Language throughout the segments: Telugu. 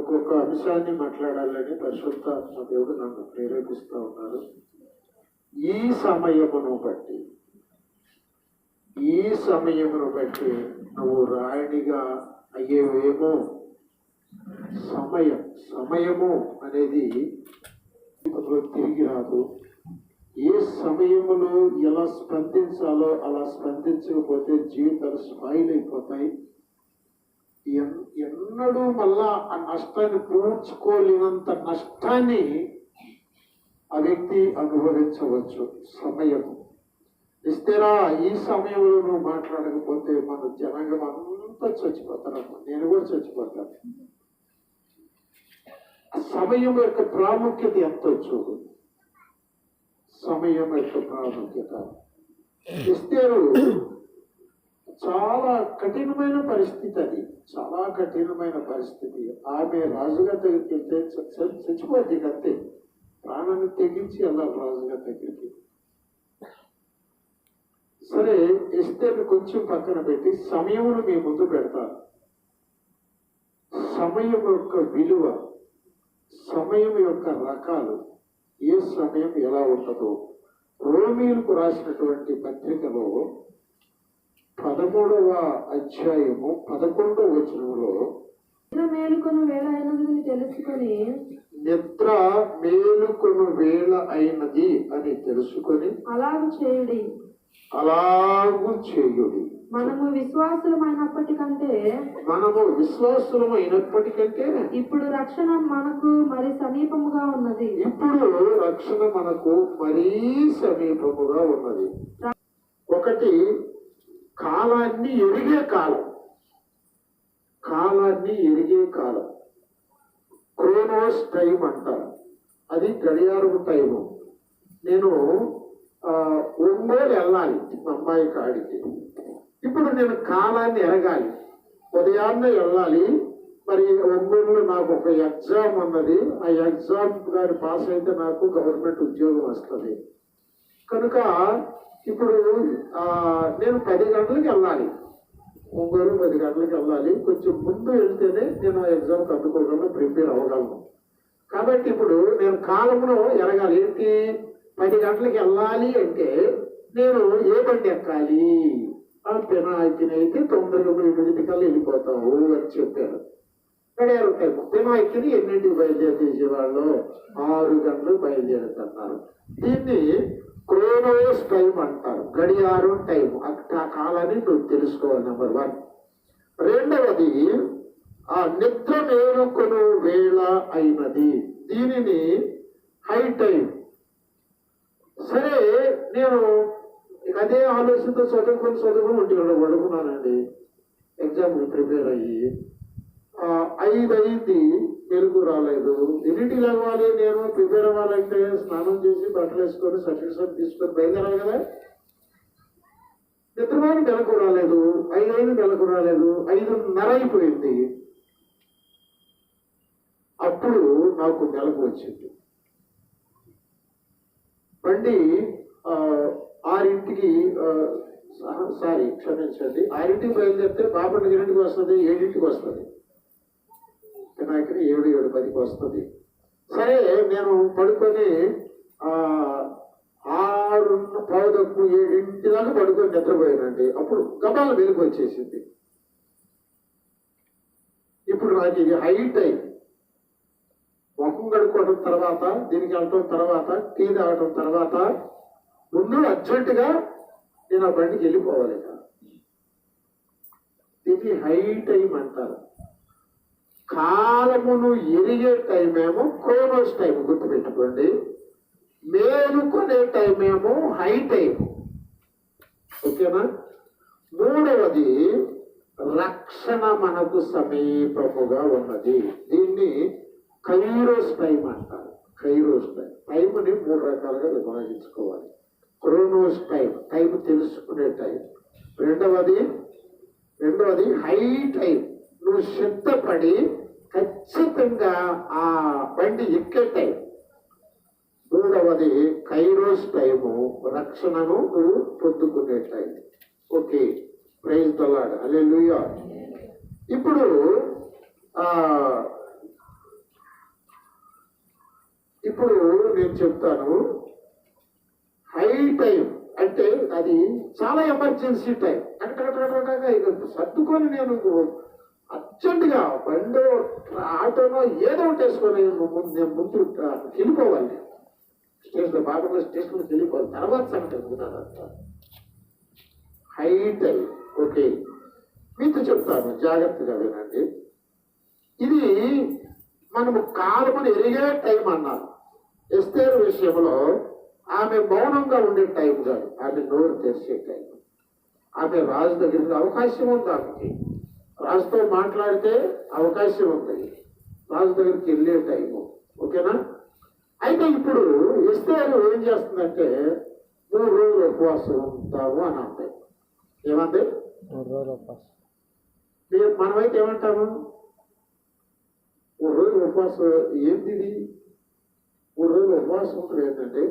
ఒక్కొక్క అంశాన్ని మాట్లాడాలని పరిశుద్ధాత్మ దేవుడు నన్ను ప్రేరేపిస్తూ ఉన్నారు. ఈ సమయమును బట్టి నువ్వు రాయడిగా అయ్యేవేమో. సమయము అనేది తిరిగి రాదు. ఏ సమయంలో ఎలా స్పందించాలో అలా స్పందించకపోతే జీవితాలు స్పాయిల్ అయిపోతాయి. ఎన్నడూ మళ్ళా ఆ నష్టాన్ని పూడ్చుకోలేనంత నష్టాన్ని ఆ వ్యక్తి అనుభవించవచ్చు. సమయం ఇస్తేరా ఈ సమయంలో నువ్వు మాట్లాడకపోతే మన జనాంగం అంతా చచ్చిపోతారమ్మా. నేను కూడా చచ్చిపోతాను. సమయం యొక్క ప్రాముఖ్యత ఎంతో చూడు. సమయం యొక్క ప్రాముఖ్యత. ఎస్తేరు చాలా కఠినమైన పరిస్థితి. అది చాలా కఠినమైన పరిస్థితి. ఆమె రాజుగారి దగ్గరికి వెళ్తే చచ్చిపోద్ది. అంతే, ప్రాణాన్ని తెగించి వెళ్ళాలి రాజుగారి దగ్గరికి. సరే, ఎస్తేర్ని కొంచెం పక్కన పెట్టి సమయమును మీ ముందు పెడతారు. సమయం యొక్క విలువ, సమయం యొక్క రకాలు, ఏ సమయం ఎలా ఉంటుందో రోమీయులకు రాసినటువంటి పత్రికలో 13వ అధ్యాయము 11వ వచనంలో మేలుకొను వేళ అయినది తెలుసుకొని, నిద్ర మేలుకొను వేళ అయినది అని తెలుసుకొని అలాగు చేయుడి. మనము విశ్వాసులమైనప్పటికంటే ఇప్పుడు రక్షణ మనకు మరీ సమీపముగా ఉన్నది. ఒకటి, కాలాన్ని ఎరిగే కాలం క్రోనోస్ టైం అంటారు. అది గడియారం టైము. నేను ఒంగోలు వెళ్ళాలి మా అమ్మాయి కాడికి. ఇప్పుడు నేను కాలాన్ని ఎరగాలి. ఉదయాన్నే వెళ్ళాలి. మరి ఒంగోలులో నాకు ఒక ఎగ్జామ్ ఉన్నది. ఆ ఎగ్జామ్ గారి పాస్ అయితే నాకు గవర్నమెంట్ ఉద్యోగం వస్తుంది. కనుక ఇప్పుడు నేను 10 గంటలకు వెళ్ళాలి. ఒంగోలు 10 గంటలకు వెళ్ళాలి. కొంచెం ముందు వెళ్తేనే నేను ఆ ఎగ్జామ్కి అందుకోగలను, ప్రిపేర్ అవ్వగలను. కాబట్టి ఇప్పుడు నేను కాలంలో ఎరగాలి. ఏంటి, 10 గంటలకు వెళ్ళాలి అంటే నేను ఏ బండి ఎక్కాలి? పినాకిని అయితే తొందరగా 8 కల్లా వెళ్ళిపోతావు అని చెప్పారు. గడియారం టైం. పినాకిని ఎన్నింటికి బయలుదేరి వాళ్ళు 6 గంటలకు బయలుదేరుతున్నారు. దీన్ని క్రోనోస్ టైం అంటారు, గడియారం టైం. ఆ కాలాన్ని నువ్వు తెలుసుకోవాలి. నెంబర్ 1. రెండవది, ఆ నిద్ర మేలుకొను వేళ అయినది. దీనిని హై టైం. సరే, నేను అదే ఆలోచనతో చదువుకొని పడుకున్నానండి. ఎగ్జామ్కి ప్రిపేర్ అయ్యి 5 అయింది, మెరుగు రాలేదు. ఎన్నింటికి లేవాలి? నేను ప్రిపేర్ అవ్వాలంటే స్నానం చేసి బట్టలు వేసుకొని సర్టిఫికేట్ తీసుకొని బయలుదేరాలి కదా. నిద్రపోయి మెలకు రాలేదు. 5 అయింది, మెలకు రాలేదు. 5:30 అయిపోయింది. అప్పుడు నాకు మెలకు వచ్చింది. బండి 6ంటికి క్షమించండి 6ంటికి బయలుదేరితే బాపట్ల 8ంటికి వస్తుంది, 7ంటికి వస్తుంది. వినాయకుని 7:10కి వస్తుంది. సరే, నేను పడుకొని 6:15, 7ంటి దాకా పడుకొని నిద్రపోయానండి. అప్పుడు గబాల వెలుగు వచ్చేసింది. ఇప్పుడు నాకు ఇది హై టైం. ముఖం కడుక్కోవడం తర్వాత, దీనికి వెళ్ళటం తర్వాత, టీ తాగటం తర్వాత, ముందు అర్జెంటుగా నేను ఆ బండికి వెళ్ళిపోవాలి. ఇది హై టైం అంటారు. కాలమును ఎరిగే టైం ఏమో క్రోనోస్ టైం, గుర్తుపెట్టుకోండి. మేలుకొనే టైం ఏమో హై టైం. ఓకేనా? మూడవది, రక్షణ మనకు సమీపముగా ఉన్నది. దీన్ని కైరోస్ టైం అంటారు. Kairos time. టైంని 3 రకాలుగా విభజించుకోవాలి. క్రోనోస్ టైం, టైం తెలుసుకునే టైం. రెండవది హై టైం. నువ్వు సిద్ధపడి ఖచ్చితంగా ఆ బండి ఎక్కే టైం. మూడవది కైరోస్ టైము, రక్షణను నువ్వు పొందుకునే time. Okay, praise the lord, hallelujah. ఇప్పుడు ఇప్పుడు నేను చెప్తాను, హై టైం అంటే అది చాలా ఎమర్జెన్సీ టైం. అక్కడగా సర్దుకొని నేను అర్జెంటుగా బండో ఆటోనో ఏదో ఒకటి వేసుకొని నేను ముందు వెళ్ళిపోవాలి. స్టేషన్ బాగా స్టేషన్కి వెళ్ళిపోవాలి. తర్వాత సంగతి అనుకున్నాను. High time. ఓకే, మీతో చెప్తాను, జాగ్రత్తగా వినండి. ఇది మనము కాలమును ఎరిగే టైం అన్నారు. ఎస్తేరు విషయంలో ఆమె మౌనంగా ఉండే టైం కాదు, ఆమె నోరు తెరిచే టైం. ఆమె రాజు దగ్గరికి అవకాశం ఉంది, ఆమెకి రాజుతో మాట్లాడితే అవకాశం ఉంది, రాజు దగ్గరికి వెళ్ళే టైము. ఓకేనా? అయితే ఇప్పుడు ఎస్తేరు ఏం చేస్తుందంటే 3 రోజులు ఉపవాసం ఉంటాము అని అంటాయి. ఏమంటే మనమైతే ఏమంటాము? 3 రోజులు ఉపవాసం ఏంటి? 3 రోజులు ఉపవాసం ఉంటుంది ఏంటంటే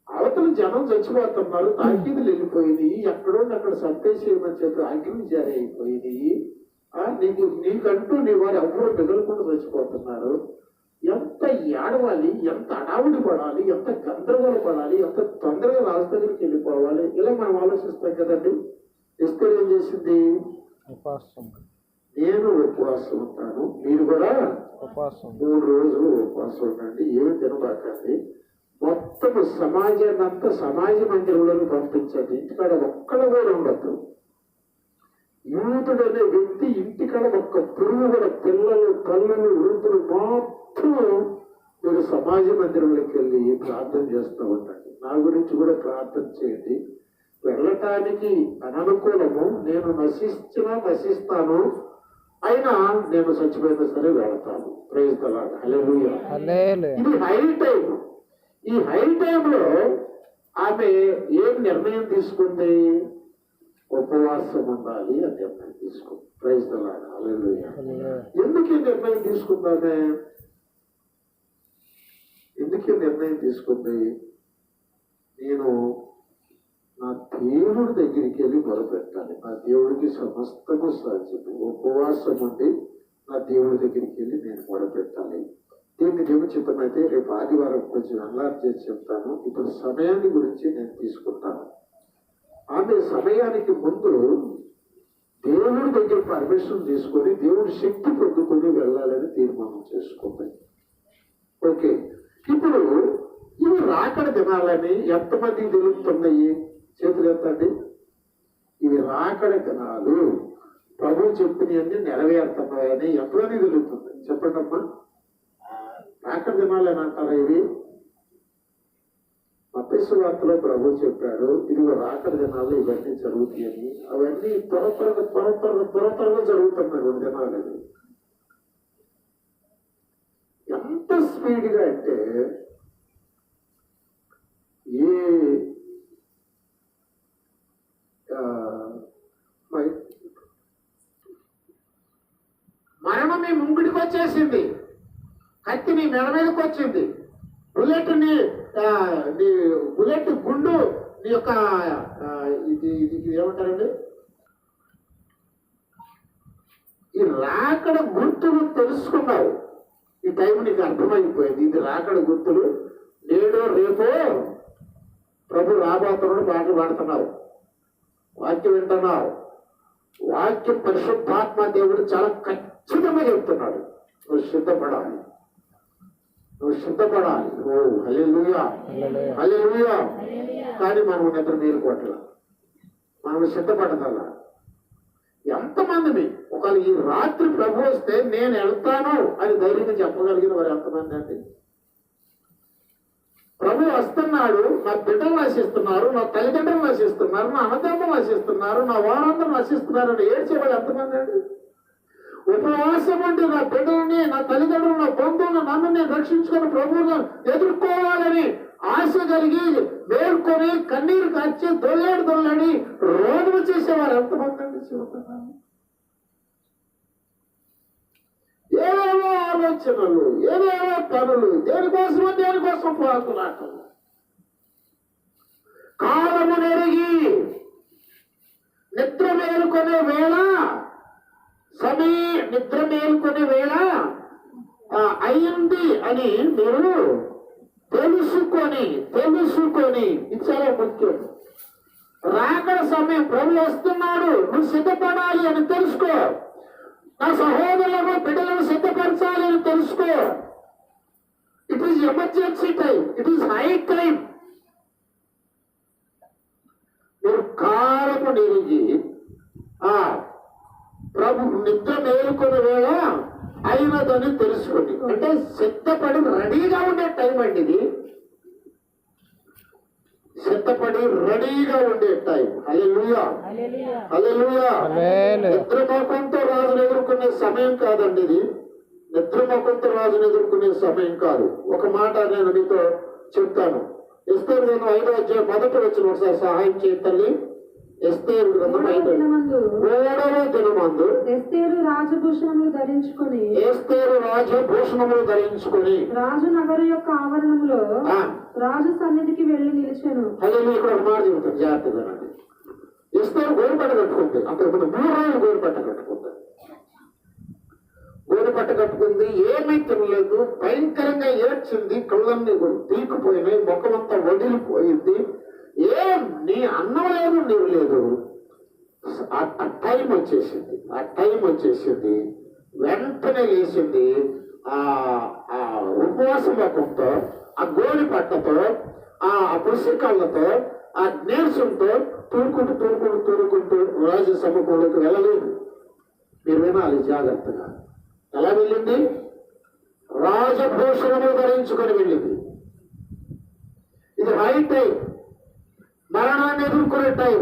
అవతల జనం చచ్చిపోతున్నారు, తాకీదులు వెళ్ళిపోయినాయి, ఎక్కడో అక్కడ సంపేసేయమని చెప్పి అగ్ని జారీ అయిపోయినాయి. నీకంటూ నీ వారు ఎవరు మిగలకుండా చచ్చిపోతున్నారు. ఎంత ఏడవాలి, ఎంత అడావుడి పడాలి, ఎంత గందరగోళ పడాలి, ఎంత తొందరగా రాజు దగ్గరికి వెళ్ళిపోవాలి, ఇలా మనం ఆలోచిస్తాం కదండి. ఎస్తేరు ఏం చేసింది? నేను ఉపవాసం ఉంటాను, మీరు కూడా 3 రోజులు ఉపవాసం ఉండండి, ఏమి తినబాకండి. మొత్తం సమాజాన్ని అంతా సమాజ మందిరంలోకి పంపించండి. ఇంటికాడ ఒక్కడ కూడా ఉండద్దు. యూతుడు అనే వ్యక్తి ఇంటికాడ ఒక్క పురుగు కూడా, పిల్లలు తల్లులు వృద్ధులు మొత్తం మీరు సమాజ మందిరంలోకి వెళ్ళి ప్రార్థన చేస్తూ ఉండండి. నా గురించి కూడా ప్రార్థన చేయండి. వెళ్ళటానికి అననుకూలము, నేను నశిస్తాను, అయినా నేను చచ్చిపోయినా సరే వెళతాను. Praise the lord. హల్లెలూయా. ఇది హై టైం. ఈ హై టైంలో ఆమె ఏం నిర్ణయం తీసుకుంది? ఉపవాసం ఉండాలి అని నిర్ణయం తీసుకుంది. Praise the lord. హల్లెలూయా. ఎందుకు ఈ నిర్ణయం తీసుకుందామే? ఎందుకు నిర్ణయం తీసుకుంది? నేను నా దేవుడి దగ్గరికి వెళ్ళి మొదలుపెట్టాలి. నా దేవుడికి సమస్తము సాధ్యము. ఉపవాసం ఉండి నా దేవుడి దగ్గరికి వెళ్ళి నేను మొదలుపెట్టాలి. దీన్ని దేవుని చిత్తమైతే రేపు ఆదివారం కొంచెం అల్లారు చేసి చెప్తాను. ఇప్పుడు సమయాన్ని గురించి నేను తీసుకుంటాను. ఆమె సమయానికి ముందు దేవుడి దగ్గర పర్మిషన్ తీసుకొని దేవుడి శక్తి పొందుకొని వెళ్ళాలని తీర్మానం చేసుకుంది. ఓకే, ఇప్పుడు ఇవి రాకడ దినాలని ఎంతమంది తెలుపుతున్నాయి? చేతులు ఎత్తండి. ఇవి రాకడ దినాలు, ప్రభువు చెప్పినవన్నీ నెరవేరుతున్నాయని ఎంతమంది తెలుపుతుంది? చెప్పండి అమ్మా. రాకడ దినాలు అని అంటారా ఇవి? మత్తయి సువార్తలో ప్రభువు చెప్పాడు, ఇదిగో రాకడ దినాలు ఇవన్నీ జరుగుతాయని. అవన్నీ త్వరగా జరుగుతున్నాయి 2 దినాలు. ఎంత స్పీడ్గా అంటే మరణం మీ ముంగిడికి వచ్చేసింది, కత్తి నీ మెడ మీదకి వచ్చింది, బుల్లెట్ గుండు నీ యొక్క ఇది ఏమంటారండి, ఈ రాకడ గుర్తులు తెలుసుకున్నావు. ఈ టైం నీకు అర్థమైపోయింది. ఇది రాకడ గుర్తులు. నేడో రేపో ప్రభు రాబోతున్నాడు, పాటలు పాడుతున్నావు, వాక్యం వింటున్నావు. వాక్యం పరిశుద్ధాత్మ దేవుడు చాలా ఖచ్చితంగా చెప్తున్నాడు, నువ్వు సిద్ధపడాలి. ఓ హల్లెలూయా, హల్లెలూయా. కానీ మనం నిద్ర మేలుకోవట్ల, మనం సిద్ధపడగల. ఎంతమందిని ఒకవేళ ఈ రాత్రి ప్రభు వస్తే నేను వెళ్తాను అని ధైర్యంగా చెప్పగలిగిన వారు ఎంతమంది అండి? ప్రభు వస్తున్నాడు, నా బిడ్డలు నశిస్తున్నారు, నా తల్లిదండ్రులు నశిస్తున్నారు, నా అన్నదమ్ములు నశిస్తున్నారు, నా వారందరూ నశిస్తున్నారు అని ఏడ్చేవాళ్ళు ఎంతమంది అండి? ఉపవాసం ఉండి నా బిడ్డలని, నా తల్లిదండ్రులు, నా బంధువులు, నన్ను నేను రక్షించుకొని ప్రభువును ఎదుర్కోవాలని ఆశ కలిగి మేల్కొని కన్నీరు కార్చి దొల్లాడి రోడ్డు చేసేవారు ఎంతమంది అండి? ఏవేవో ఆలోచనలు, ఏవేవో పనులు, దేనికోసం పోరాటం. కాలము నెరిగి నిద్ర మేలుకునే వేళ అయింది అని మీరు తెలుసుకొని ఇది చాలా ముఖ్యం. రాకడ సమయం ప్రభు వస్తున్నాడు, నువ్వు సిద్ధపడాలి అని తెలుసుకో. నా సహోదరులను బిడ్డలను సిద్ధపరచాలి అని తెలుసుకో. It is emergency time, it is high time. మీరు కాలము నిరిగి ప్రభు నిద్ర మేలుకునే వేళ అయినదని తెలుసుకోండి. అంటే సిద్ధపడి రెడీగా ఉండే టైం అండి ఇది. సిద్ధపడి రెడీగా ఉండే టైం. హల్లెలూయా, హల్లెలూయా. నిద్రమోకంతో రాజును ఎదుర్కొనే సమయం కాదండి ఇది. నిద్రమోకంతో రాజును ఎదుర్కొనే సమయం కాదు. ఒక మాట నేను మీతో చెప్తాను. ఎస్తేరు నేను 5వ అధ్యాయం 1వ వచనం ఒకసారి సహాయం చేయ తల్లి. ఎస్తేరు గ్రంథం 3వ దినమందు ఎస్తేరు రాజభూషణములు ధరించుకొని రాజు నగరు యొక్క ఆవరణంలో రాజు సన్నిధికి వెళ్లి నిలిచాను. అదే ఇక్కడ ఒక మాట చెబుతాను, జాగ్రత్తగా. ఎస్తేరు గోరుపట్ట కట్టుకుంది. అప్పుడు 3 రోజులు గోరుపట్ట కట్టుకుంది. గోరుపట్ట కట్టుకుంది, ఏమీ తినలేదు, భయంకరంగా ఏడ్చింది, కళ్ళన్నీ తీకుపోయినాయి, ముఖమంతా వదిలిపోయింది. నీ అన్నం లేదు, నీవు లేదు. ఆ టైం వచ్చేసింది. వెంటనే లేచింది. ఆ ఉపవాస ముఖంతో, ఆ గోడి పట్టతో, ఆ పుస్తకాలతో, ఆ నీరసంతో తూరుకుంటూ రాజు సమూహంలోకి వెళ్ళలేదు. మీరు వినాలి జాగ్రత్తగా. ఎలా వెళ్ళింది? రాజభూషణము ధరించుకొని వెళ్ళింది. ఇది హై టైం, మరణాన్ని ఎదుర్కొనే టైం.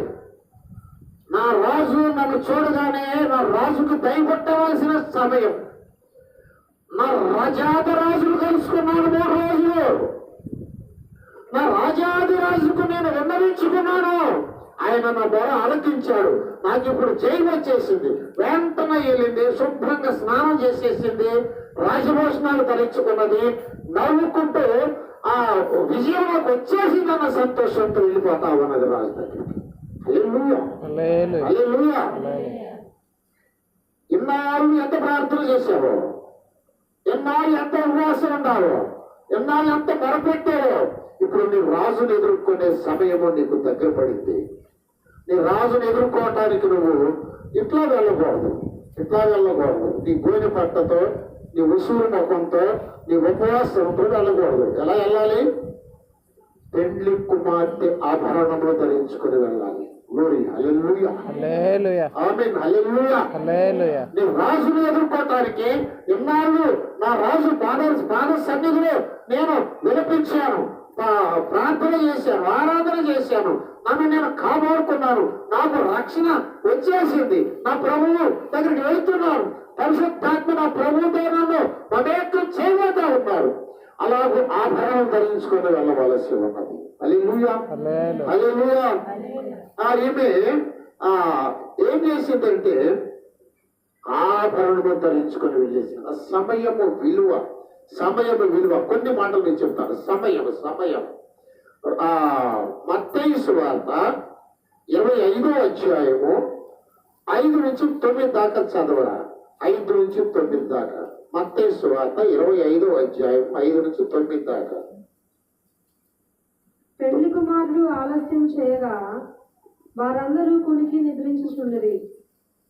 నా రాజు నన్ను చూడగానే నా రాజుకు దయగొట్టవలసిన సమయం. నా రాజాది రాజును కలుసుకున్నాను 3 రోజులు. నా రాజాది రాజుకు నేను విన్నవించుకున్నాను. ఆయన నా బొర ఆలకించాడు. నాకు ఇప్పుడు జైలు వచ్చేసింది. వెంటనే వెళ్ళింది, శుభ్రంగా స్నానం చేసేసింది, రాజభూషణాలు ధరించుకున్నది, నవ్వుకుంటూ ఆ విజయంలోకి వచ్చేసిందన్న సంతోషంతో వెళ్ళిపోతా ఉన్నది రాజు దగ్గరికి. హల్లెలూయా. ఇన్నాళ్ళు ఎంత ప్రార్థన చేశావో, ఎన్నాళ్ళు ఎంత ఉపవాసం ఉన్నావో, ఎన్నాళ్ళు ఎంత మొరపెట్టావో, ఇప్పుడు నీ రాజును ఎదుర్కొనే సమయము నీకు దగ్గర పడింది. నీ రాజును ఎదుర్కోవటానికి నువ్వు ఇట్లా వెళ్ళకూడదు. నీ గోనె పట్టతో, నీ ఉసూరు ముఖంతో, నీ ఉపవాసంతో వెళ్ళకూడదు. ఎలా వెళ్ళాలి? పెండ్లి కుమార్తె ఆభరణములు ధరించుకుని వెళ్ళాలి. నీ రాజును ఎదుర్కోవటానికి ఇన్నాళ్ళు నా రాజు పాద సన్నిధిలో నేను వినిపించాను, ప్రార్థన చేశాను, ఆరాధన చేశాను, నన్ను నేను కాపాడుకున్నాను, నాకు రక్షణ వచ్చేసింది, నా ప్రభువు దగ్గరికి వెళ్తున్నాను, పరిశుద్ధాత్మ నా ప్రభువుతో నన్ను మమేకం చేయబోతా ఉన్నారు. అలాగే ఆభరణం ధరించుకొని వెళ్ళవలసి ఉన్నది. హల్లెలూయా, హల్లెలూయా. ఈమె ఏం చేసిందంటే ఆభరణము ధరించుకొని వెళ్ళేసింది. సమయము విలువ కొన్ని మాటలు నేను చెప్తాను. సమయం మత్తయి సువార్త 25వ అధ్యాయము 5 నుంచి 9 దాకా చదవరా. 5 నుంచి 9 దాకా. మత్తయి సువార్త 25వ అధ్యాయం 5 నుంచి 9 దాకా. పెళ్లి కుమారుడు ఆలస్యం చేయగా వారందరూ కునికి నిద్రించుచుండిరి.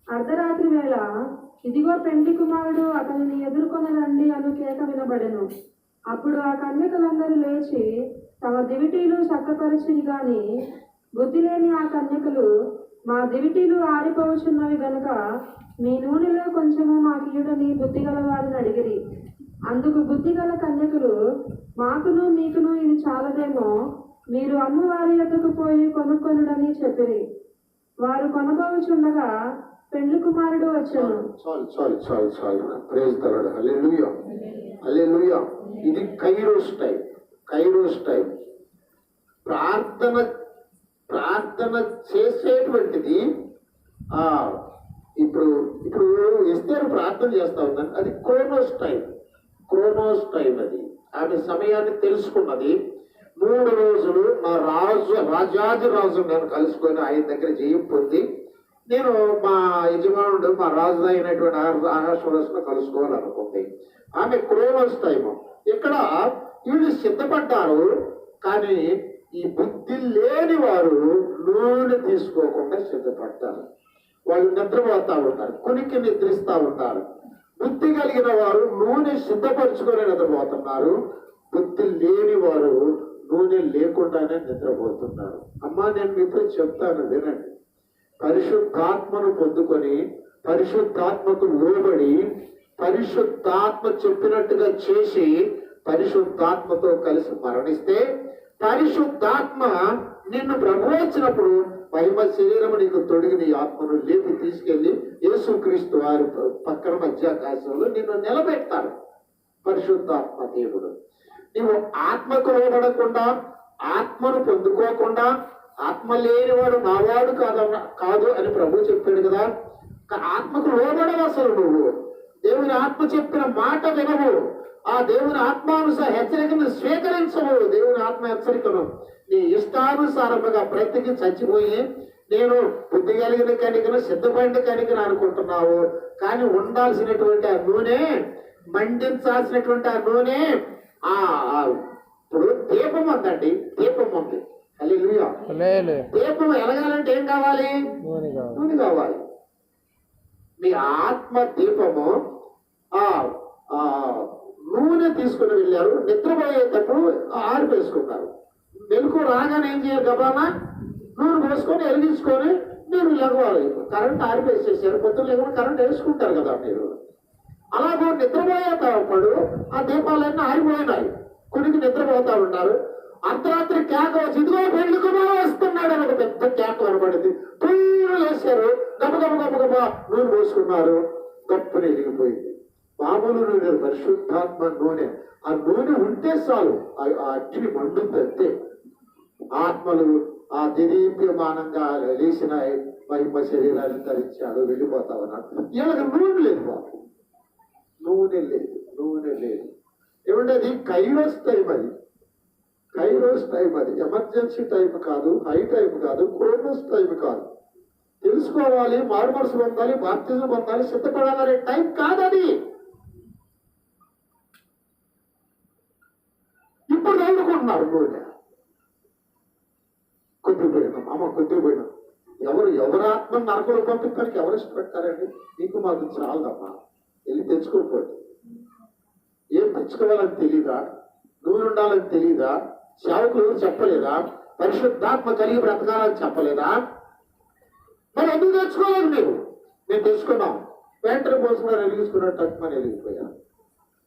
అర్ధరాత్రి వేళ ఇదిగో పెండ్లి కుమారుడు అతనిని ఎదుర్కొని రండి అను కేక వినబడెను. అప్పుడు ఆ కన్యకలందరూ లేచి తమ దివిటీలు చక్కపరిచిరి గాని బుద్ధి లేని ఆ కన్యకలు, మా దివిటీలు ఆరిపోవచున్నవి గనుక మీ నూనెలో కొంచెము మాకియుడని బుద్ధిగల వారిని అడిగిరి. అందుకు బుద్ధిగల కన్యకలు, మాకును మీకును ఇది చాలదేమో, మీరు అమ్మవారి యొద్దకు పోయి కొనుక్కొనుడని చెప్పిరి. వారు కొనబోచుండగా పెండ్లి కుమారుడు వచ్చాను. ఇది కైరోస్ టైం. ప్రార్థన చేసేటువంటిది. ఇప్పుడు ఎస్తేరు ప్రార్థన చేస్తా ఉందని అది క్రోనోస్ టైం. అది ఆమె సమయాన్ని తెలుసుకున్నది. 3 రోజులు నా రాజాది రాజు నేను కలుసుకొని ఆయన దగ్గర జయం పొంది నేను మా యజమానుడు మా రాజు అయినటువంటి ఆకాశవాసును కలుసుకోవాలనుకుంది. ఆమె క్రోనోస్ టైము. ఇక్కడ వీళ్ళు సిద్ధపడ్డారు, కానీ ఈ బుద్ధి లేని వారు నూనె తీసుకోకుండా సిద్ధపడ్డారు. వాళ్ళు నిద్రపోతా ఉంటారు, కునికి నిద్రిస్తూ ఉంటారు. బుద్ధి కలిగిన వారు నూనె సిద్ధపరచుకొని నిద్రపోతున్నారు. బుద్ధి లేని వారు నూనె లేకుండానే నిద్రపోతున్నారు. అమ్మా, నేను మీతో చెప్తాను, వినండి. పరిశుద్ధాత్మను పొందుకొని పరిశుద్ధాత్మకు లోబడి పరిశుద్ధాత్మ చెప్పినట్టుగా చేసి పరిశుద్ధాత్మతో కలిసి మరణిస్తే పరిశుద్ధాత్మ నిన్ను ప్రభువచ్చినప్పుడు మహిమ శరీరము నీకు తొడిగి నీ ఆత్మను లేపి తీసుకెళ్లి యేసుక్రీస్తు వారి పక్కన మధ్యాకాశంలో నిన్ను నిలబెడతాడు పరిశుద్ధాత్మ దేవుడు. నీవు ఆత్మకు లోబడకుండా ఆత్మను పొందుకోకుండా ఆత్మ లేనివాడు నావాడు కాదు అని ప్రభు చెప్పాడు కదా. ఆత్మకు లోబడవు అసలు. నువ్వు దేవుని ఆత్మ చెప్పిన మాట వినవు. ఆ దేవుని ఆత్మానుసార హెచ్చరికను స్వీకరించవు. దేవుని ఆత్మ హెచ్చరికను నీ ఇష్టానుసారముగా బ్రతికి చచ్చిపోయి నేను బుద్ధి కలిగిన కనికను సిద్ధపడిన కనికను అనుకుంటున్నావు. కానీ ఉండాల్సినటువంటి ఆ నూనె, మండించాల్సినటువంటి ఆ నూనె, ఇప్పుడు దీపం ఉందండి, దీపం ఉంది. హల్లెలూయా. దీపం ఎలగాలంటే ఏం కావాలి? నూనె కావాలి. మీ ఆత్మ దీపము నూనె తీసుకుని వెళ్ళారు. నిద్రపోయేటప్పుడు ఆరిపేసుకున్నారు. మెలకు రాగానే ఏం చేయాలి? గబానా నూనె పోసుకొని వెలిగించుకొని మీరు లెగవాలి. కరెంట్ ఆరిపేసేసారు. పొద్దున్న లేకుండా కరెంట్ వేసుకుంటారు కదా మీరు. అలాగే నిద్రపోయేటప్పుడు ఆ దీపాలన్నీ ఆరిపోయినాయి. కునికి నిద్రపోతా ఉంటారు. అర్ధరాత్రి కేక వచ్చి ఇదిగో పెళ్లి కుమారుడు వస్తున్నాడు అని ఒక పెద్ద కేక కనబడింది. పూలు వేశారు. గబగబ నూనె పోసుకున్నారు. గొప్పని వెలిగిపోయింది. మామూలు నూనె, పరిశుద్ధాత్మ నూనె. ఆ నూనె ఉంటే చాలు, ఆ అగ్ని మండుతుంది అంతే. ఆత్మలు ఆ దిదీప్యమానంగా లేచిన మహిమ శరీరాన్ని ధరించాడు, వెళ్ళిపోతా ఉన్నాడు. వీళ్ళకి నూనె లేదు బాబు, నూనె లేదు. ఏమంటే అది కైరోస్ టైం. అది కైరోస్ టైం. అది ఎమర్జెన్సీ టైం కాదు, హై టైం కాదు, క్రోనోస్ టైం కాదు. తెలుసుకోవాలి, మారు మనసు పొందాలి, బాప్తిజం పొందాలి, సిద్ధపడాలనే టైం కాదు అది. ఇప్పుడు చదువుకుంటున్నారు నూనె. కొద్దిపోయినాం. ఎవరు ఆత్మ నరకలు పంపించడానికి ఎవరు ఇష్టపెడతారండి? నీకు మాకు చాలదమ్మా, వెళ్ళి తెచ్చుకోకపోతే. ఏం తెచ్చుకోవాలని తెలీదా? నూనె ఉండాలని తెలీదా? సేవకులు చెప్పలేదా? పరిశుద్ధాత్మ కలిగి బ్రతకాలని చెప్పలేదా? మరి ఎందుకు తెచ్చుకోలేదు మీరు? మేము తెచ్చుకున్నాం. వెంటనే పోసుకున్నారు, వెలిగించుకున్నట్టు అట్మని వెలిగిపోయారు.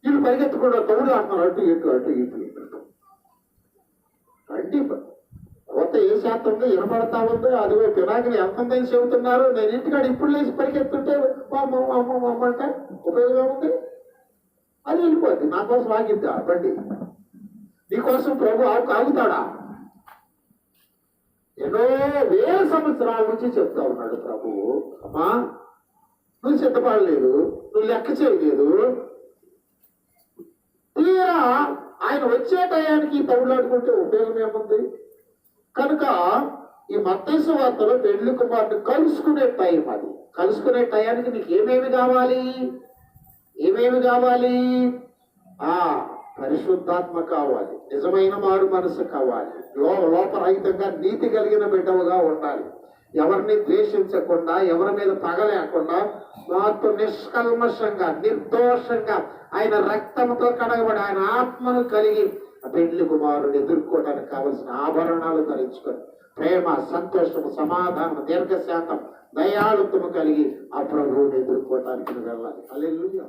వీళ్ళు పరిగెత్తకుండా తౌడు ఆడుతున్నారు, అటు ఇటు. అంటే కొత్త ఏ శాతం ఉందో వినపడతా ఉందో, అదిగో పినాకిని ఎంతందని చెబుతున్నారు. నేను ఇంటికాడ ఇప్పుడు లేచి పరిగెత్తుంటే అమ్మ అంటే ఉపయోగం ఉంది. అది వెళ్ళిపోద్ది. నా కోసం ఆగిద్దా బండి? నీకోసం ప్రభు ఆగుతాడా? ఎన్నో వేల సంవత్సరాల నుంచి చెప్తా ఉన్నాడు ప్రభువు, అమ్మా నువ్వు సిద్ధపడలేదు, నువ్వు లెక్క చేయలేదు. తీరా ఆయన వచ్చే టయానికి తగులాడుకుంటే ఉపయోగం ఏముంది? కనుక ఈ మత్తయి సువార్తలో పెళ్లి కుమారుని కలుసుకునే టైం అది. కలుసుకునే టయానికి నీకు ఏమేమి కావాలి? పరిశుద్ధాత్మ కావాలి, నిజమైన మారు మనసు కావాలి, లోపరహితంగా నీతి కలిగిన బిడ్డవుగా ఉండాలి, ఎవరిని ద్వేషించకుండా, ఎవరి మీద పగ లేకుండా, మాతో నిష్కల్మషంగా నిర్దోషంగా ఆయన రక్తంతో కడగబడి ఆయన ఆత్మను కలిగి పెళ్లి కుమారుని ఎదుర్కోవడానికి కావలసిన ఆభరణాలు ధరించుకొని ప్రేమ, సంతోషము, సమాధానం, దీర్ఘశాంతం, దయాళుత్వము కలిగి ఆ ప్రభువుని ఎదుర్కోవటానికి వెళ్ళాలి. హల్లెలూయా.